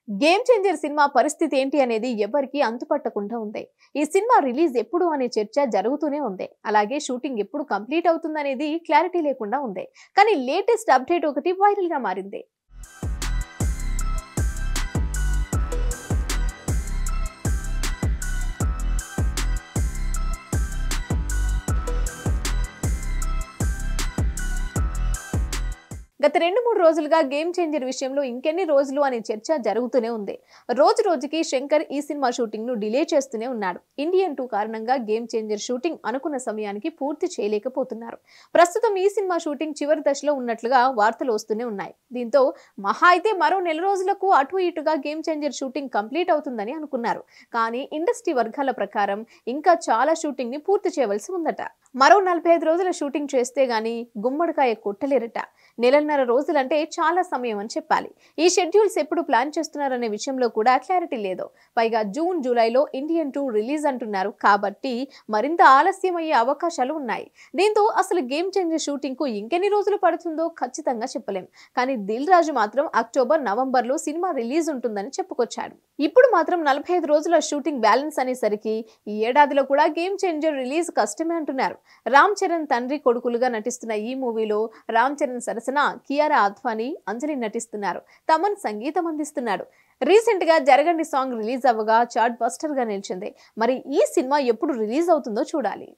Game changer cinema పరిస్థితి ఏంటి అనేది ఎవరికి అంతుపట్టకుండా ఉంది. ఈ సినిమా రిలీజ్ ఎప్పుడు అనే చర్చ జరుగుతూనే ఉంది. అలాగే షూటింగ్ ఎప్పుడు కంప్లీట్ అవుతుందనేది క్లారిటీ లేకుండా ఉంది. కానీ లేటెస్ట్ అప్డేట్ ఒకటి వైరల్ గా మారింది. గత 2-3 రోజులుగా గేమ్ చేంజర్ విషయంలో ఇంకెన్ని రోజులు అనే చర్చ జరుగుతూనే ఉంది. రోజు రోజుకి శంకర్ ఈ సినిమా షూటింగ్ ను డిలే చేస్తూనే ఉన్నాడు. ఇండియన్ 2 కారణంగా గేమ్ చేంజర్ షూటింగ్ అనుకున్న సమయానికి పూర్తి చేయలేకపోతున్నారు. ప్రస్తుతం ఈ సినిమా షూటింగ్ చివరి దశలో ఉన్నట్లుగా వార్తలు వస్తూనే ఉన్నాయి. దీంతో మహా అయితే మరో నెల రోజులకు అటు ఇటుగా గేమ్ చేంజర్ షూటింగ్ కంప్లీట్ అవుతుందని అనుకున్నారు. కానీ ఇండస్ట్రీ వర్గాల ప్రకారం ఇంకా చాలా షూటింగ్ ని పూర్తి చేయవలసి ఉందట. మరో 45 రోజుల షూటింగ్ చేస్తే గానీ గుమ్మడికాయ కొట్టలేరట. నెలన్నర రోజులంటే చాలా సమయం అని చెప్పాలి. ఈ షెడ్యూల్స్ ఎప్పుడు ప్లాన్ చేస్తున్నారనే విషయంలో కూడా క్లారిటీ లేదు. పైగా జూన్, జూలైలో ఇండియన్ 2 రిలీజ్ అంటున్నారు కాబట్టి మరింత ఆలస్యం అయ్యే అవకాశాలు ఉన్నాయి. దీంతో అసలు గేమ్ చేంజర్ షూటింగ్ కు ఇంకెన్ని రోజులు పడుతుందో ఖచ్చితంగా చెప్పలేం. కానీ దిల్ రాజు మాత్రం అక్టోబర్, నవంబర్ లో సినిమా రిలీజ్ ఉంటుందని చెప్పుకొచ్చాడు. ఇప్పుడు మాత్రం 45 రోజుల షూటింగ్ బ్యాలెన్స్ అనేసరికి ఈ ఏడాదిలో కూడా గేమ్ చేంజర్ రిలీజ్ కష్టమే అంటున్నారు. రామ్ చరణ్ తండ్రి కొడుకులుగా నటిస్తున్న ఈ మూవీలో రామ్ చరణ్ సరసన కియారా అద్వానీ, అంజలి నటిస్తున్నారు. తమన్ సంగీతం అందిస్తున్నాడు. రీసెంట్ గా జరగండి సాంగ్ రిలీజ్ అవ్వగా చార్ట్ బస్టర్ గా నిలిచింది. మరి ఈ సినిమా ఎప్పుడు రిలీజ్ అవుతుందో చూడాలి.